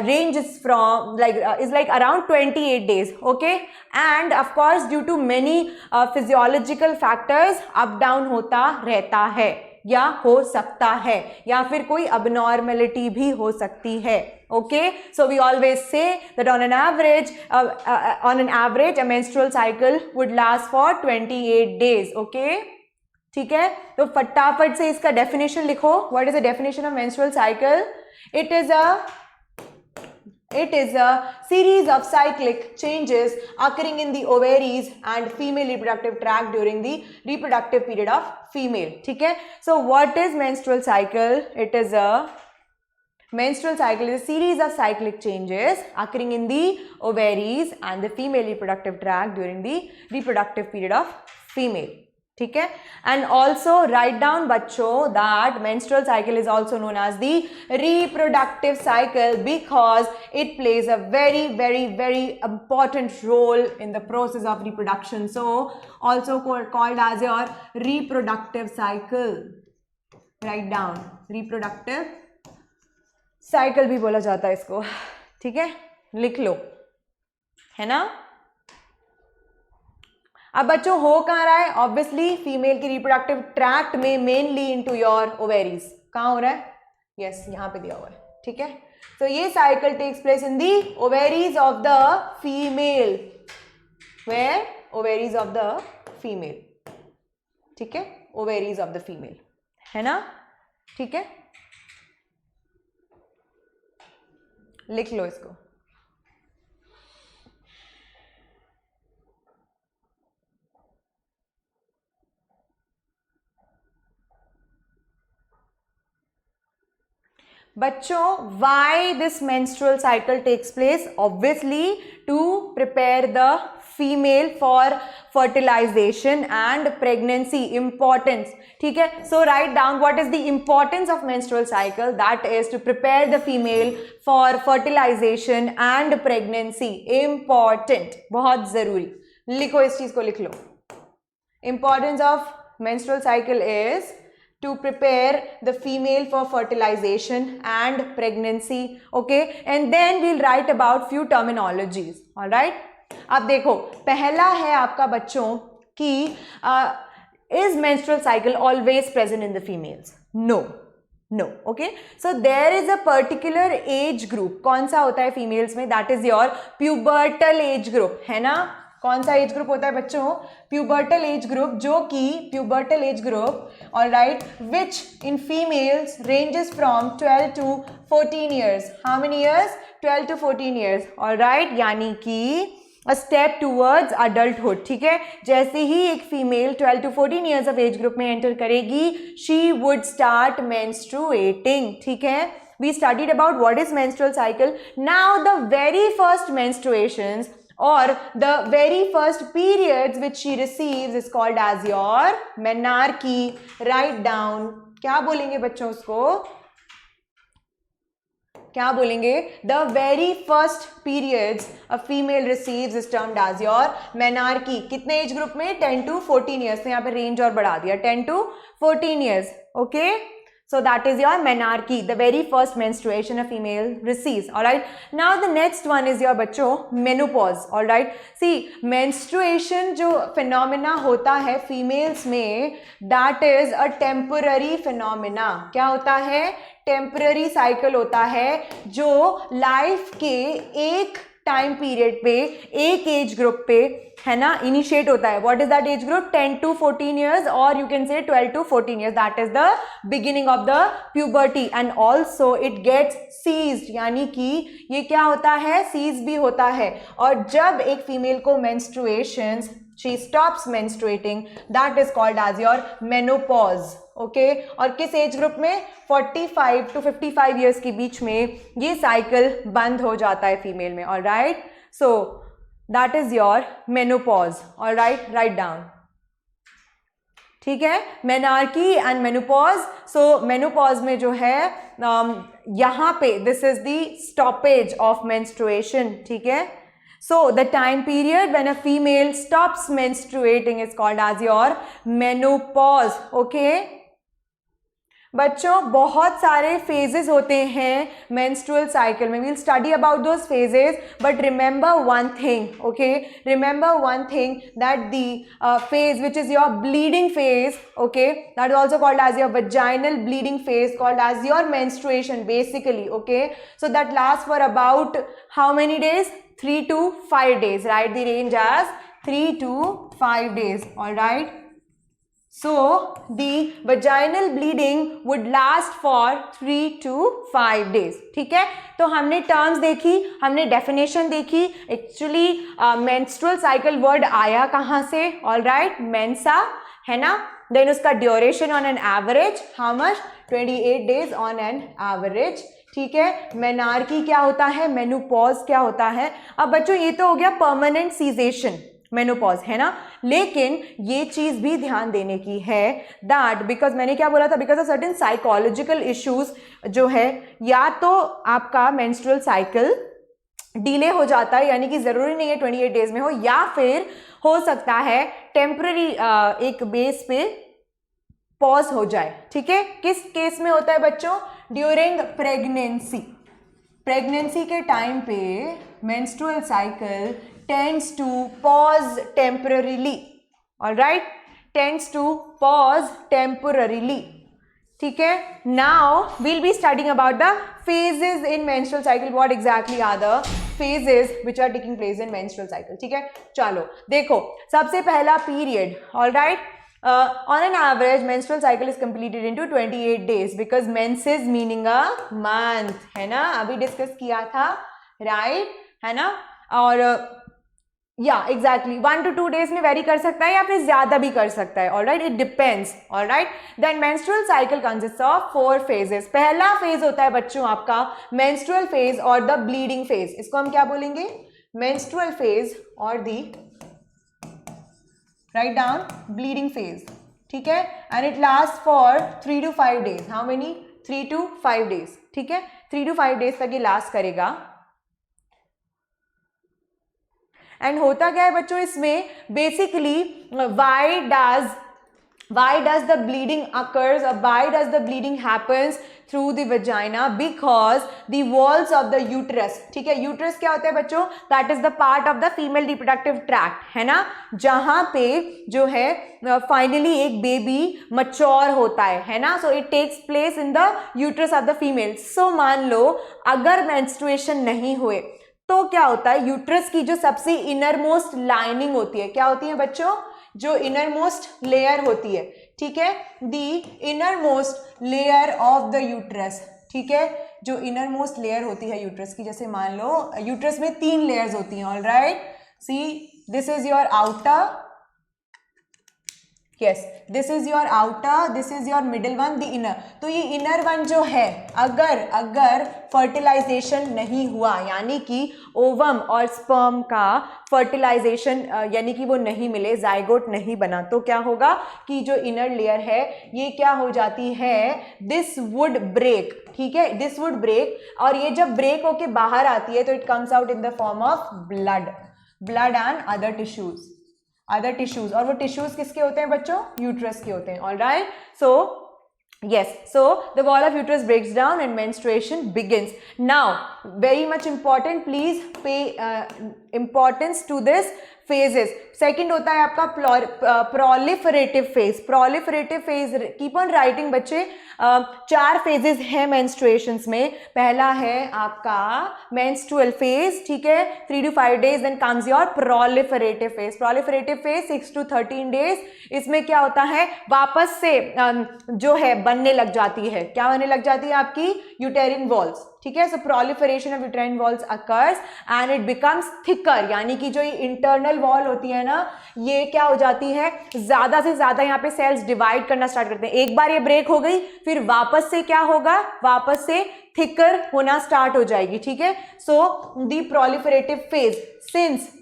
ranges from is like around 28 days. Okay, and of course due to many physiological factors up down होता रहता है, या हो सकता है, या फिर कोई abnormality भी हो सकती है. Okay, so we always say that on an average a menstrual cycle would last for 28 days. Okay, ठीक है. तो फटाफट से इसका डेफिनेशन लिखो. What is the definition of menstrual cycle? It is a series of cyclic changes occurring in the ovaries and female reproductive tract during the reproductive period of female. ठीक है. So what is menstrual cycle? It is a menstrual cycle is a series of cyclic changes occurring in the ovaries and the female reproductive tract during the reproductive period of female. ठीक है. And also write down बच्चों that menstrual cycle is also known as the reproductive cycle because it plays a very very very important role in the process of reproduction. So also called as your reproductive cycle. Write down reproductive cycle भी बोला जाता है इसको. ठीक है, लिख लो, है ना. अब बच्चों हो कहाँ रहा है? ऑब्वियसली फीमेल की रिप्रोडक्टिव ट्रैक्ट में, मेनली इनटू योर ओवेरीज. कहाँ हो रहा है? यस, यहाँ पे दिया हुआ है. ठीक है, तो ये cycle takes place in the ovaries of the female. Where? Ovaries of the female. ठीक है, ओवेरीज ऑफ द फीमेल, है ना. ठीक है, लिख लो इसको. बच्चों, why this menstrual cycle takes place? Obviously to prepare the female for fertilization and pregnancy. Importance. ठीक है, so write down what is the importance of menstrual cycle. That is to prepare the female for fertilization and pregnancy. Important, बहुत जरूरी. लिखो, इस चीज को लिख लो. Importance of menstrual cycle is to prepare the female for fertilization and pregnancy. Okay, and then we'll write about few terminologies. All right, अब देखो, पहला है आपका बच्चों कि is menstrual cycle always present in the females? No. Okay, so there is a particular age group. कौन सा होता है females में? That is your pubertal age group, है ना. कौन सा एज ग्रुप होता है बच्चों? प्यूबर्टल एज ग्रुप, जो कि pubertal age group, alright, which in females ranges from 12 to 14 years. How many years? 12 to 14 years. Alright, यानी कि अ स्टेप टूवर्ड्स अडल्टहुड. ठीक है, जैसे ही एक female 12 to 14 years of age group में एंटर करेगी, शी वुड स्टार्ट मेंस्ट्रुएटिंग. ठीक है, we studied about what is menstrual cycle. Now the very first menstruations or the very first periods which she receives is called as your menarche. Write down. क्या बोलेंगे बच्चों उसको? क्या बोलेंगे? The very first periods a female receives is termed as your menarche. कितने एज ग्रुप में? 10 to 14 years. तो यहाँ पे रेंज और बढ़ा दिया, 10 to 14 years. Okay, so that is your menarche, the very first menstruation a female receives. All right, now the next one is your बच्चों menopause. All right, see, menstruation जो phenomena होता है females में, that is a temporary phenomena. क्या होता है? टेम्पररी साइकिल होता है जो लाइफ के एक टाइम पीरियड पे, एक एज ग्रुप पे, है ना, इनिशिएट होता है. What is that age group? 10 to 14 years, और you can say 12 to 14 years. That is the beginning of the puberty. And also it gets ceased, यानी कि ये क्या होता है? सीज भी होता है. और जब एक फीमेल को मेंस्ट्रुएशंस, she stops menstruating, that is called as your menopause. Okay, और किस एज ग्रुप में? 45 to 55 years के बीच में ये साइकिल बंद हो जाता है फीमेल में. All right, so that is your menopause. All right, write down. ठीक है, menarche and menopause. So menopause में जो है यहाँ पे this is the stoppage of menstruation. ठीक है, so the time period when a female stops menstruating is called as your menopause. okay, बच्चों बहुत सारे phases होते हैं menstrual cycle में. we'll study about those phases, but remember one thing. okay, remember one thing, that the phase which is your bleeding phase, okay, that is also called as your vaginal bleeding phase, called as your menstruation basically. okay, so that lasts for about how many days? 3 to 5 days. Write the range as 3 to 5 days. all right, so the vaginal bleeding would last for 3 to 5 days. ठीक है, तो हमने टर्म्स देखी, हमने डेफिनेशन देखी. एक्चुअली मेंस्ट्रुअल साइकिल वर्ड आया कहाँ से? ऑल राइट, मेंसा, है ना. देन उसका duration on an average how much? 28 days on an average. ठीक है, मेनार्की क्या होता है, मेनोपॉज क्या होता है। अब बच्चों ये तो हो गया परमानेंट सीजेशन, मेनोपॉज, है ना। लेकिन ये चीज भी ध्यान देने की है दैट बिकॉज मैंने क्या बोला था, because of certain psychological issues जो है, या तो आपका मेंस्ट्रुअल साइकिल डिले हो जाता है, यानी कि जरूरी नहीं है 28 डेज में हो, या फिर हो सकता है टेम्पररी एक बेस पे पॉज हो जाए। ठीक है, किस केस में होता है बच्चों, ड्यूरिंग प्रेगनेंसी। प्रेगनेंसी के टाइम पे menstrual cycle tends to pause temporarily, alright, tends to pause temporarily. ठीक है, now we'll be studying about the phases in menstrual cycle. What exactly are the phases which are taking place in menstrual cycle? ठीक है, चलो देखो, सबसे पहला period, all right, on an average menstrual cycle is completed into 28 days because menses meaning a month, है ना, अभी डिस्कस किया था, right, है ना। और या एग्जैक्टली 1 to 2 डेज में वेरी कर सकता है या फिर ज्यादा भी कर सकता है, alright, it depends, alright. Then menstrual cycle consist of 4 phases. पहला फेज होता है बच्चों आपका मेंस्ट्रुअल फेज और द ब्लीडिंग फेज। इसको हम क्या बोलेंगे, मेंस्ट्रुअल फेज और the, write down, bleeding phase. ठीक है, and it last for 3 to 5 days. How many, 3 to 5 days. ठीक है, 3 to 5 डेज तक ये लास्ट करेगा। एंड होता क्या है बच्चों इसमें, basically why does the bleeding occurs or why does the bleeding happens through the vagina? Because the walls of the uterus, ठीक है, यूट्रस क्या होता है बच्चों, that is the part of the female reproductive tract, है ना, जहां पे जो है फाइनली एक बेबी मच्योर होता है ना, so it takes place in the uterus of the female. So मान लो अगर मेंस्ट्रुएशन नहीं हुए तो क्या होता है, यूट्रस की जो सबसे इनर मोस्ट लाइनिंग होती है, क्या होती है बच्चों, जो इनर मोस्ट लेयर होती है, ठीक है, the inner most layer of the uterus. ठीक है, जो इनर मोस्ट लेयर होती है यूट्रस की, जैसे मान लो यूट्रस में 3 लेयर्स होती हैं, alright, see this is your outer, yes this is your outer, this is your middle one, the inner. तो ये इनर वन जो है, अगर फर्टिलाइजेशन नहीं हुआ, यानी कि ओवम और स्पर्म का फर्टिलाइजेशन यानी कि वो नहीं मिले, जाइगोट नहीं बना, तो क्या होगा कि जो इनर लेयर है ये क्या हो जाती है, दिस वुड ब्रेक। ठीक है, दिस वुड ब्रेक, और ये जब ब्रेक होके बाहर आती है तो it comes out in the form of blood and other tissues. और वो टिश्यूज किसके होते हैं बच्चों, यूट्रस के होते हैं, alright. So yes, so the wall of uterus breaks down and menstruation begins. Now very much important, please pay importance to this phases. Second होता है आपका proliferative phase. Proliferative phase, keep on writing बच्चे, 4 phases है menstruations में। पहला है आपका menstrual phase, ठीक है, 3 to 5 days, then comes your proliferative phase. Proliferative phase 6 to 13 days। इसमें क्या होता है, वापस से जो है बनने लग जाती है, क्या बनने लग जाती है आपकी यूटेरिन वॉल्स। ठीक है, so proliferation of uterine walls occurs and it becomes thicker, यानी कि जो ये इंटरनल वॉल होती है ना, ये क्या हो जाती है, ज्यादा से ज्यादा यहाँ पे सेल्स डिवाइड करना स्टार्ट करते हैं। एक बार ये ब्रेक हो गई, फिर वापस से क्या होगा, वापस से थिकर होना स्टार्ट हो जाएगी। ठीक है, so the proliferative phase since,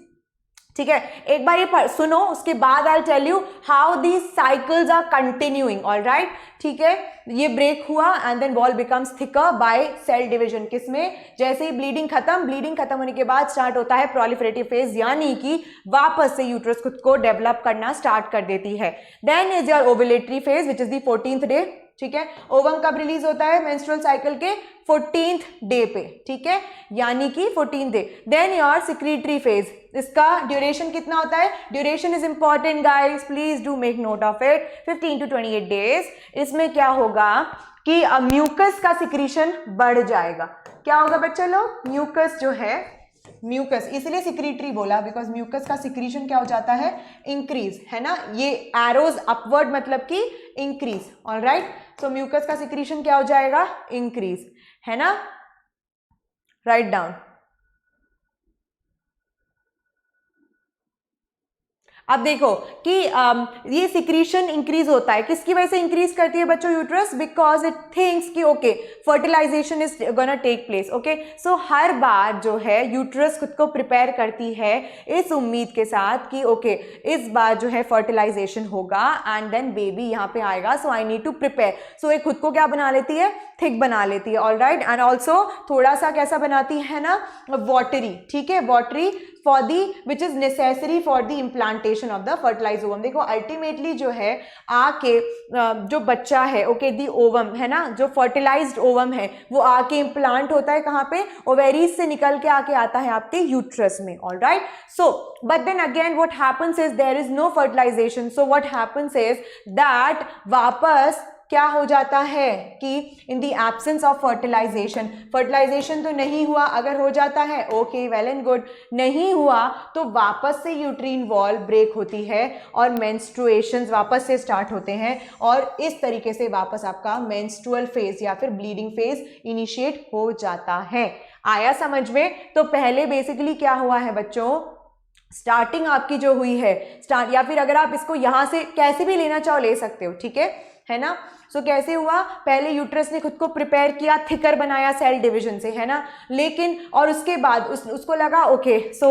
ठीक है, एक बार ये सुनो, उसके बाद I tell you how these cycles are continuing, alright. ठीक है, ये ब्रेक हुआ and then wall becomes thicker by cell division. किसमें, जैसे ही ब्लीडिंग खत्म होने के बाद स्टार्ट होता है प्रोलिफरेटिव फेज, यानी कि वापस से यूट्रस खुद को डेवलप करना स्टार्ट कर देती है। Then is your ovulatory phase which is the 14th day. ठीक है, ओवम कब रिलीज होता है, मेंस्ट्रुअल साइकिल के 14th डे पे, ठीक है, यानी कि 14th day. Then your secretory phase, इसका ड्यूरेशन कितना होता है, duration is important guys, please do make note of it, 15 to 28 days. इसमें क्या होगा कि म्यूकस का सिक्रीशन बढ़ जाएगा। क्या होगा बच्चे लोग, म्यूकस जो है, म्यूकस इसलिए सिक्रीटरी बोला बिकॉज म्यूकस का सिक्रीशन क्या हो जाता है, इंक्रीज, है ना, ये एरोज अपवर्ड मतलब कि इंक्रीज, ऑलराइट। सो म्यूकस का सिक्रीशन क्या हो जाएगा, इंक्रीज, है ना, राइट डाउन। अब देखो कि ये सिक्रीशन इंक्रीज होता है, किसकी वजह से इंक्रीज करती है बच्चों यूट्रस? बिकॉज इट थिंक्स कि okay fertilization is gonna take place. Okay, so हर बार जो है यूट्रस खुद को प्रिपेयर करती है इस उम्मीद के साथ कि ओके इस बार जो है फर्टिलाइजेशन होगा एंड देन बेबी यहाँ पे आएगा, सो आई नीड टू प्रिपेयर। सो ये खुद को क्या बना लेती है? थिक बना लेती है। ऑल राइट, एंड ऑल्सो थोड़ा सा कैसा बनाती है ना, वॉटरी, ठीक है, watery for the which is necessary for the implantation of the fertilize ovum. देखो अल्टीमेटली जो है आके जो बच्चा है, ओके दी ओवम है ना, जो फर्टिलाइज्ड ओवम है वो आके इम्प्लांट होता है कहाँ पे? ओवेरीज से निकल के आके आता है आपके यूट्रस में। All right, so but then again what happens is there is no fertilisation. So what happens is that वापस क्या हो जाता है कि in the absence of fertilisation, fertilisation तो नहीं हुआ, अगर हो जाता है ओके वेल एंड गुड, नहीं हुआ तो वापस से यूट्रीन वॉल ब्रेक होती है और मेंस्ट्रुएशंस वापस से स्टार्ट होते हैं और इस तरीके से वापस आपका मेंस्ट्रुअल फेज या फिर ब्लीडिंग फेज इनिशिएट हो जाता है। आया समझ में? तो पहले बेसिकली क्या हुआ है बच्चों, स्टार्टिंग आपकी जो हुई है स्टार्ट, या फिर अगर आप इसको यहां से कैसे भी लेना चाहो ले सकते हो, ठीक है ना। सो कैसे हुआ, पहले यूट्रस ने खुद को प्रिपेयर किया, थिकर बनाया सेल डिवीजन से, है ना, लेकिन और उसके बाद उसको लगा ओके सो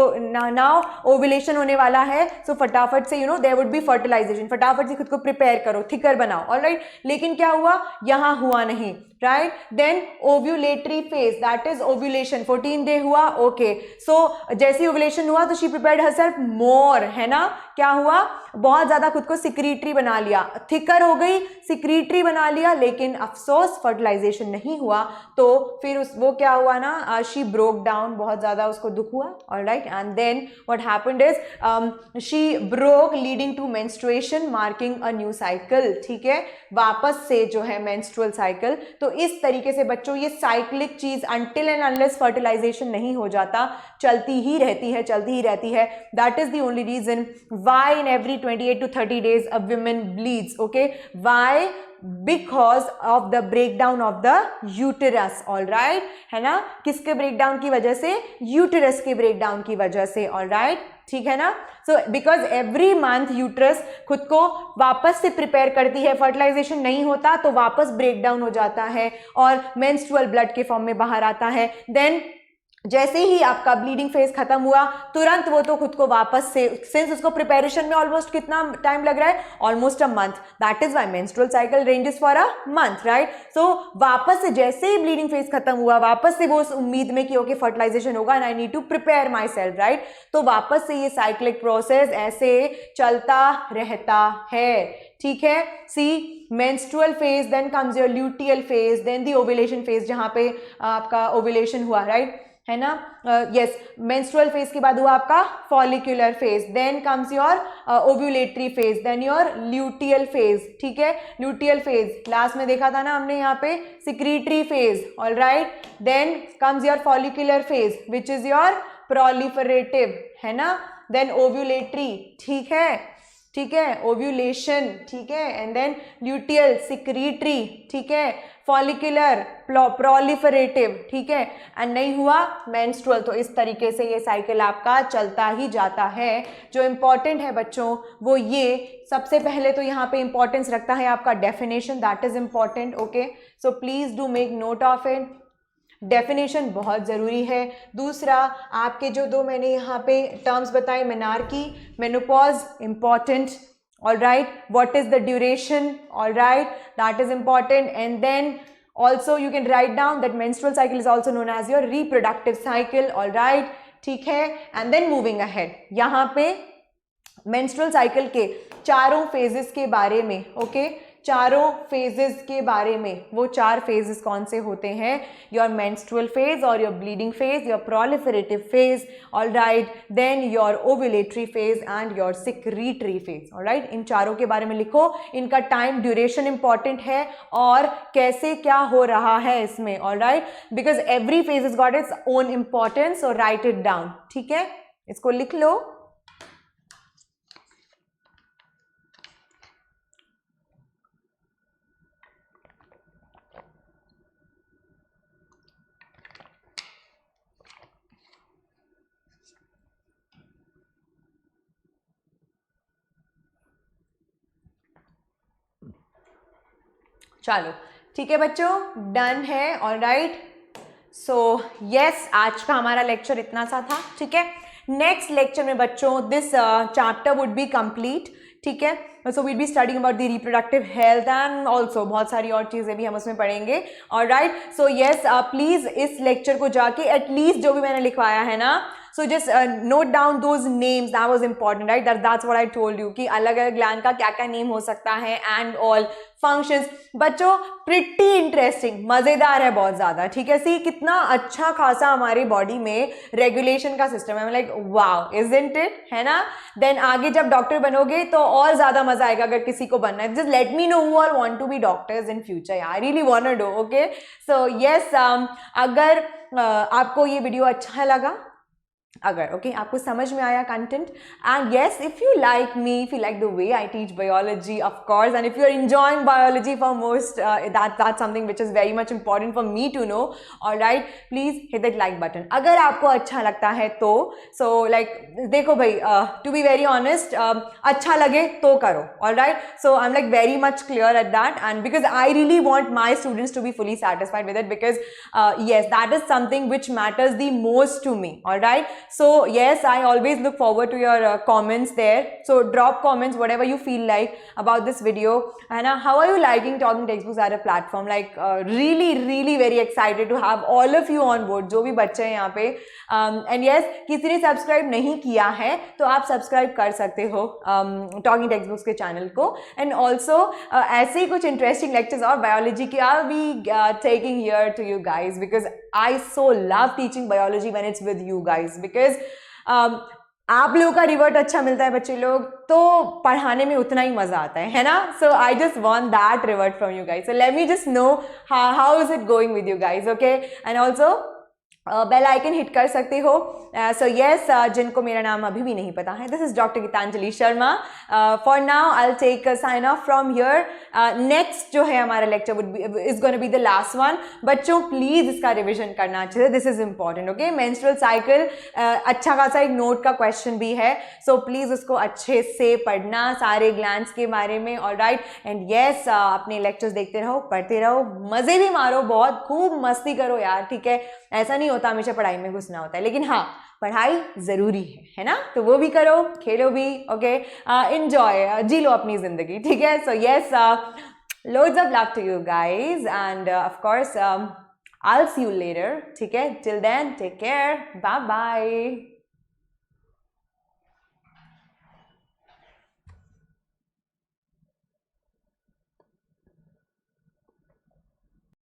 नाउ ओव्यूलेशन होने वाला है, सो फटाफट से देयर वुड बी फर्टिलाइजेशन, फटाफट से खुद को प्रिपेयर करो, थिकर बनाओ। ऑलराइट, लेकिन क्या हुआ, यहां हुआ नहीं। Right, then ovulatory phase, that is ovulation, 14 day हुआ। ओके, सो जैसे ओव्यूलेशन हुआ तो शी प्रिपेयर्ड हरसेल्फ मोर, है ना, क्या हुआ, बहुत ज्यादा खुद को सिक्रीटरी बना लिया, थिकर हो गई, सिक्रीटरी बना लिया, लेकिन अफसोस फर्टिलाइजेशन नहीं हुआ। तो फिर वो क्या हुआ ना, शी ब्रोक डाउन, बहुत ज्यादा उसको दुख हुआ। Alright, and then what happened is she broke leading to menstruation marking a new cycle. ठीक है, वापस से जो है मेंस्ट्रुअल साइकिल। तो इस तरीके से बच्चों ये साइक्लिक चीज अनटिल एंड अनलेस फर्टिलाइजेशन नहीं हो जाता चलती ही रहती है, चलती ही रहती है। That is the only reason why in every 28 to 30 days a woman bleeds. Okay, why? Because of the breakdown of the uterus. all right, है ना, किसके ब्रेकडाउन की वजह से? यूटेरस के ब्रेकडाउन की वजह से। ऑल राइट, ठीक है ना। So because every month uterus खुद को वापस से प्रिपेयर करती है, फर्टिलाइजेशन नहीं होता तो वापस ब्रेकडाउन हो जाता है और मेंस्ट्रुअल ब्लड के फॉर्म में बाहर आता है। देन जैसे ही आपका ब्लीडिंग फेज खत्म हुआ तुरंत वो तो खुद को वापस से, सिंस उसको प्रिपरेशन में ऑलमोस्ट कितना टाइम लग रहा है, almost a month, that is why menstrual cycle ranges for a month. Right, so वापस से जैसे ही ब्लीडिंग फेज खत्म हुआ, वापस से वो उस उम्मीद में कि ओके फर्टिलाइजेशन होगा and I need to prepare myself. Right, तो वापस से ये साइक्लिक प्रोसेस ऐसे चलता रहता है। ठीक है, see menstrual phase, then comes your luteal phase, then the ovulation phase जहां पे आपका ओव्यूलेशन हुआ। राइट, है ना, यस, मेंस्ट्रुअल फेज के बाद हुआ आपका follicular phase, then comes your ovulatory phase, then your luteal phase. ठीक है, ल्यूटियल फेज लास्ट में देखा था ना हमने यहाँ पे, secretory phase. All right, then comes your follicular phase which is your proliferative, है ना, देन ओव्यूलेटरी, ठीक है, ठीक है, ओव्यूलेशन, ठीक है, एंड देन ल्यूटियल, सिक्रीटरी, ठीक है, फॉलिकुलर, प्रोलिफरेटिव, ठीक है, एंड नहीं हुआ मेंस्ट्रुअल। तो इस तरीके से ये साइकिल आपका चलता ही जाता है। जो इंपॉर्टेंट है बच्चों वो ये, सबसे पहले तो यहाँ पे इंपॉर्टेंस रखता है आपका definition, that is important. Okay, so please do make note of it, definition बहुत ज़रूरी है। दूसरा, आपके जो दो मैंने यहाँ पे टर्म्स बताए, menarche, menopause, important. All right, what is the duration? All right, that is important. And then also you can write down that menstrual cycle is also known as your reproductive cycle. all right, ठीक है, and then moving ahead, यहाँ पे menstrual cycle के चारों phases के बारे में, okay, चारों फेजेस के बारे में, वो चार फेजेस कौन से होते हैं? योर मेंस्ट्रुअल फेज और your bleeding phase, your proliferative phase, all right, then your ovulatory phase and your secretory phase. All right, इन चारों के बारे में लिखो, इनका टाइम ड्यूरेशन इंपॉर्टेंट है और कैसे क्या हो रहा है इसमें। All right, because every phase is got its own importance, so right it down. ठीक है, इसको लिख लो। चलो ठीक है बच्चों, डन है, ऑलराइट। सो यस, आज का हमारा लेक्चर इतना सा था, ठीक है। नेक्स्ट लेक्चर में बच्चों this chapter would be complete, ठीक है। So we'll be studying about the reproductive health and also बहुत सारी और चीज़ें भी हम उसमें पढ़ेंगे, ऑलराइट। सो यस, प्लीज़ इस लेक्चर को जाके एटलीस्ट जो भी मैंने लिखवाया है ना, so just note down those names, that was important, right? That's what I told you कि अलग अलग ग्लैंड का क्या क्या नेम हो सकता है and all functions। बच्चों pretty interesting, मजेदार है बहुत ज्यादा, ठीक है। सी कितना अच्छा खासा हमारी बॉडी में रेगुलेशन का सिस्टम है, लाइक वाओ, isn't it, है ना। देन आगे जब डॉक्टर बनोगे तो और ज्यादा मजा आएगा अगर किसी को बनना है। Just let me know who all want to be doctors in future, I really want to do, okay. So yes, अगर आपको ये वीडियो अच्छा लगा, अगर ओके आपको समझ में आया content, and yes if you like me, if you like the way I teach biology of course, and if you are enjoying biology for most, that's something which is very much important for me to know, alright. Please hit that like button अगर आपको अच्छा लगता है तो। सो लाइक देखो भाई, टू बी वेरी ऑनेस्ट, अच्छा लगे तो करो, alright. So I am like very much clear at that, and because I really want my students to be fully satisfied with it, because yes, that is something which matters the most to me, alright। So yes, I always look forward to your comments there, so drop comments whatever you feel like about this video, and how are you liking Talking Textbooks as a platform, like really very excited to have all of you on board, जो भी बच्चे हैं यहाँ पे। and yes, किसी ने सब्सक्राइब नहीं किया है तो आप सब्सक्राइब कर सकते हो Talking Textbooks के चैनल को, एंड ऑल्सो ऐसे ही कुछ इंटरेस्टिंग लेक्चर्स और बायोलॉजी के आई B taking here to you guys, because I so love teaching biology when it's with you guys, because आप लोगों का रिवर्ट अच्छा मिलता है बच्चे लोग, तो पढ़ाने में उतना ही मजा आता है ना। So I just want that revert from you guys, so let me just know how is it going with you guys, okay. And also bell icon hit कर सकते हो। सो येस, जिनको मेरा नाम अभी भी नहीं पता है, this is doctor Geetanjali Sharma. For now I will take sign off from here. Next जो है हमारा lecture would be is gonna be the last one. बच्चों प्लीज इसका रिविजन करना अच्छे से, this is important, okay. Menstrual cycle अच्छा खासा एक नोट का क्वेश्चन भी है, सो प्लीज उसको अच्छे से पढ़ना, सारे ग्लैंड्स के बारे में, ऑलराइट। एंड येस, अपने लेक्चर्स देखते रहो, पढ़ते रहो, मजे भी मारो, बहुत खूब मस्ती करो यार, ठीक है। ऐसा नहीं होता हमेशा पढ़ाई में घुसना होता है, लेकिन हाँ पढ़ाई जरूरी है ना, तो वो भी करो, खेलो भी, ओके। एंजॉय, जी लो अपनी जिंदगी, ठीक है। So yes, loads of love to you guys, and of course I'll see you later, ठीक है। Till then, take care, bye bye।